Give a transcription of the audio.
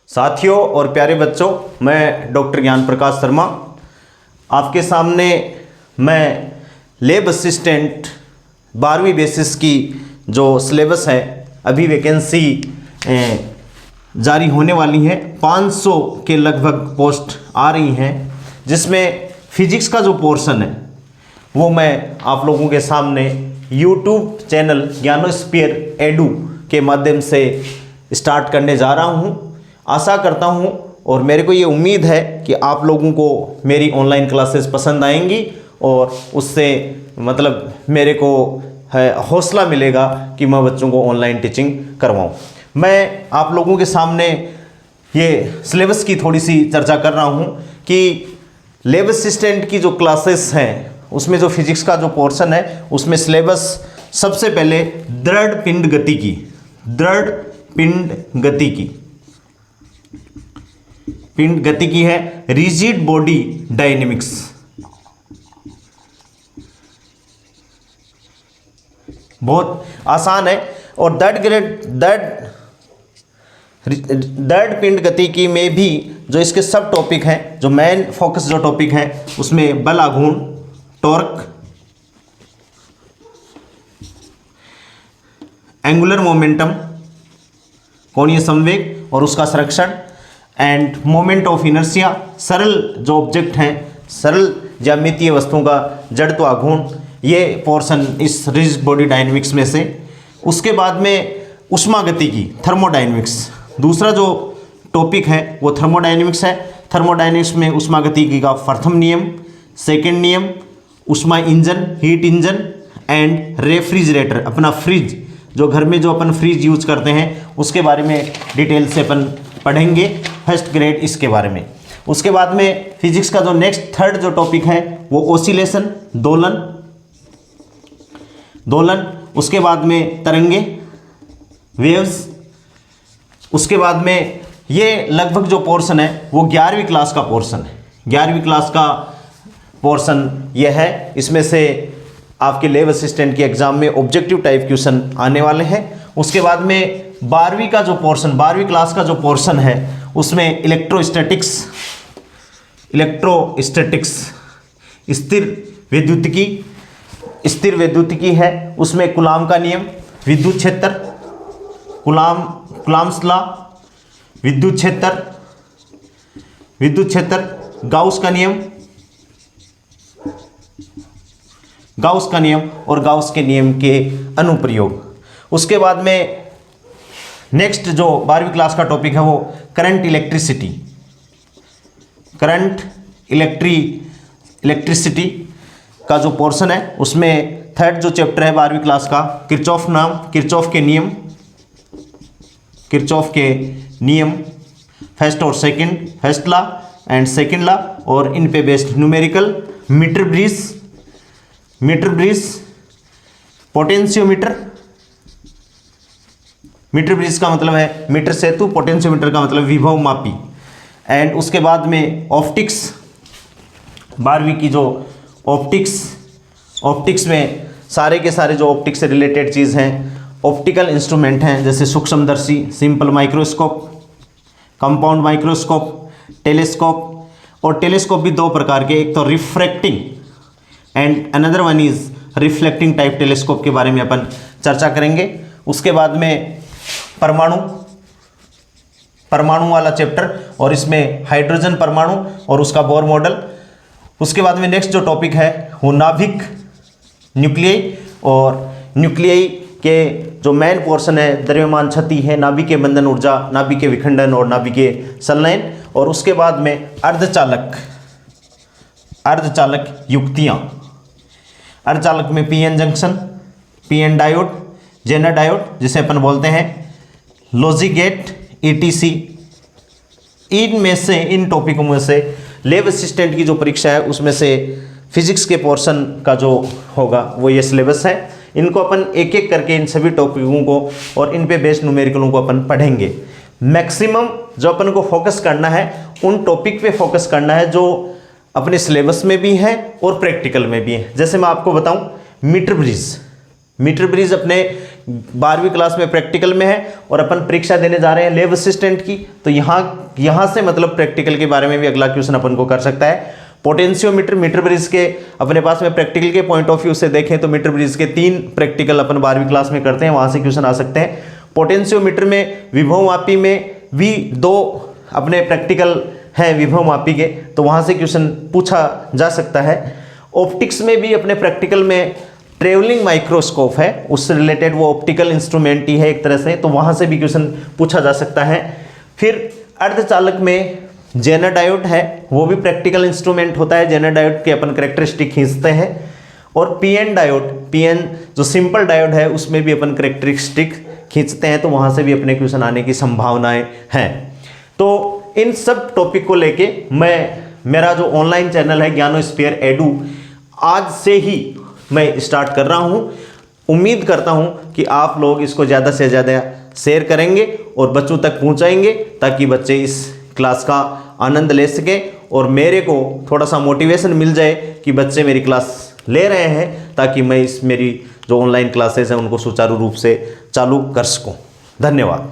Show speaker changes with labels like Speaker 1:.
Speaker 1: साथियों और प्यारे बच्चों, मैं डॉक्टर ज्ञान प्रकाश शर्मा आपके सामने मैं लैब असिस्टेंट 12वीं बेसिस की जो सिलेबस है, अभी वैकेंसी जारी होने वाली है। 500 के लगभग पोस्ट आ रही हैं, जिसमें फिजिक्स का जो पोर्शन है वो मैं आप लोगों के सामने यूट्यूब चैनल ज्ञानोस्फीयर एडू के माध्यम से स्टार्ट करने जा रहा हूँ। आशा करता हूँ और मेरे को ये उम्मीद है कि आप लोगों को मेरी ऑनलाइन क्लासेस पसंद आएंगी और उससे मेरे को हौसला मिलेगा कि मैं बच्चों को ऑनलाइन टीचिंग करवाऊँ। मैं आप लोगों के सामने ये सिलेबस की थोड़ी सी चर्चा कर रहा हूँ कि लैब असिस्टेंट की जो क्लासेस हैं उसमें जो फिजिक्स का जो पोर्शन है उसमें सिलेबस सबसे पहले दृढ़ पिंड गति की है, रिजिड बॉडी डायनेमिक्स। बहुत आसान है। और दृढ़ पिंड गति की में भी जो इसके सब टॉपिक हैं, जो मेन फोकस जो टॉपिक हैं उसमें बल आघूर्ण, टॉर्क, एंगुलर मोमेंटम, कोणीय संवेग और उसका संरक्षण, एंड मोमेंट ऑफ इनर्शिया, सरल जो ऑब्जेक्ट हैं, सरल ज्यामितीय वस्तुओं का जड़त्व आघूर्ण, ये पोर्शन इस रिजिड बॉडी डायनेमिक्स में से। उसके बाद में ऊष्मागति की थर्मोडायनेमिक्स, दूसरा जो टॉपिक है वो थर्मोडायनेमिक्स है। थर्मोडायनेमिक्स में ऊष्मागतिकी का प्रथम नियम, सेकेंड नियम, ऊष्मा engine, heat engine and refrigerator, अपना फ्रिज, जो घर में जो अपन फ्रिज यूज करते हैं उसके बारे में डिटेल से अपन पढ़ेंगे, फर्स्ट ग्रेड इसके बारे में। उसके बाद में फिजिक्स का जो नेक्स्ट थर्ड जो टॉपिक है वो ओसिलेशन, दोलन। उसके बाद में तरंगे, वेव्स। उसके बाद में ये लगभग जो पोर्शन है वो 11वीं क्लास का पोर्शन है। 11वीं क्लास का पोर्शन ये है। इसमें से आपके लैब असिस्टेंट के एग्जाम में ऑब्जेक्टिव टाइप क्वेश्चन आने वाले हैं। उसके बाद में 12वीं का जो पोर्शन, 12वीं क्लास का जो पोर्शन है उसमें इलेक्ट्रोस्टैटिक्स, स्थिर विद्युतिकी है। उसमें कूलाम का नियम, विद्युत क्षेत्र, कूलाम्स लॉ, विद्युत क्षेत्र, गाउस का नियम और गाउस के नियम के अनुप्रयोग। उसके बाद में नेक्स्ट जो 12वीं क्लास का टॉपिक है वो करंट इलेक्ट्रिसिटी का जो पोर्शन है उसमें थर्ड जो चैप्टर है 12वीं क्लास का, किरचॉफ के नियम, first law and second law, और इन पे based numerical, meter bridge, potentiometer. Meter bridge का मतलब है मीटर सेतु, पोटेंशियोमीटर का मतलब विभव मापी। एंड उसके बाद में ऑप्टिक्स, 12वीं की जो ऑप्टिक्स में सारे के सारे जो ऑप्टिक्स से रिलेटेड चीज़ हैं, ऑप्टिकल इंस्ट्रूमेंट हैं, जैसे सूक्ष्मदर्शी, simple microscope, compound microscope, telescope. और टेलीस्कोप भी दो प्रकार के, एक तो refracting and another one is reflecting type telescope के बारे में अपन चर्चा करेंगे। उसके बाद में परमाणु वाला चैप्टर, और इसमें हाइड्रोजन परमाणु और उसका बोर मॉडल। उसके बाद में नेक्स्ट जो टॉपिक है वो नाभिक, न्यूक्लियाई, और न्यूक्लियाई के जो मेन पोर्शन है द्रव्यमान क्षति है, नाभिकीय बंधन ऊर्जा, नाभिकीय विखंडन और नाभिकीय संलयन। और उसके बाद में अर्धचालक युक्तियाँ। अर्धचालक में PN junction, PN diode, Zener diode जिसे अपन बोलते हैं, लॉजिक गेट, ETC। इन टॉपिकों में से लैब असिस्टेंट की जो परीक्षा है उसमें से फिजिक्स के पोर्शन का जो होगा वो ये सिलेबस है। इनको अपन एक एक करके इन सभी टॉपिकों को और इन पे बेस्ड न्यूमेरिकलों को अपन पढ़ेंगे। मैक्सिमम जो अपन को फोकस करना है उन टॉपिक पे फोकस करना है जो अपने सिलेबस में भी है और प्रैक्टिकल में भी है। जैसे मैं आपको बताऊं, मीटर ब्रिज अपने 12वीं क्लास में प्रैक्टिकल में है और अपन परीक्षा देने जा रहे हैं लैब असिस्टेंट की, तो यहाँ से मतलब प्रैक्टिकल के बारे में भी अगला क्वेश्चन अपन को कर सकता है। पोटेंशियोमीटर, मीटर ब्रिज के अपने पास में प्रैक्टिकल के पॉइंट ऑफ व्यू से देखें तो मीटर ब्रिज के 3 प्रैक्टिकल अपन 12वीं क्लास में करते हैं, वहाँ से क्वेश्चन आ सकते हैं। पोटेंशियोमीटर में विभवमापी में भी 2 अपने प्रैक्टिकल हैं विभवमापी के, तो वहाँ से क्वेश्चन पूछा जा सकता है। ऑप्टिक्स में भी अपने प्रैक्टिकल में ट्रेवलिंग माइक्रोस्कोप है, उससे रिलेटेड वो ऑप्टिकल इंस्ट्रूमेंट ही है एक तरह से, तो वहाँ से भी क्वेश्चन पूछा जा सकता है। फिर अर्धचालक में जेनर डायोड है, वो भी प्रैक्टिकल इंस्ट्रूमेंट होता है, जेनर डायोड के अपन कैरेक्टरिस्टिक खींचते हैं। और पीएन डायोड, पीएन जो सिंपल डायोड है उसमें भी अपन कैरेक्टरिस्टिक खींचते हैं, तो वहाँ से भी अपने क्वेश्चन आने की संभावनाएं हैं। तो इन सब टॉपिक को लेके मेरा जो ऑनलाइन चैनल है ज्ञानोस्फीयर एडू, आज से ही मैं स्टार्ट कर रहा हूँ। उम्मीद करता हूँ कि आप लोग इसको ज़्यादा से ज़्यादा शेयर करेंगे और बच्चों तक पहुँचाएंगे, ताकि बच्चे इस क्लास का आनंद ले सकें और मेरे को थोड़ा सा मोटिवेशन मिल जाए कि बच्चे मेरी क्लास ले रहे हैं, ताकि मैं मेरी जो ऑनलाइन क्लासेस हैं उनको सुचारू रूप से चालू कर सकूं। धन्यवाद।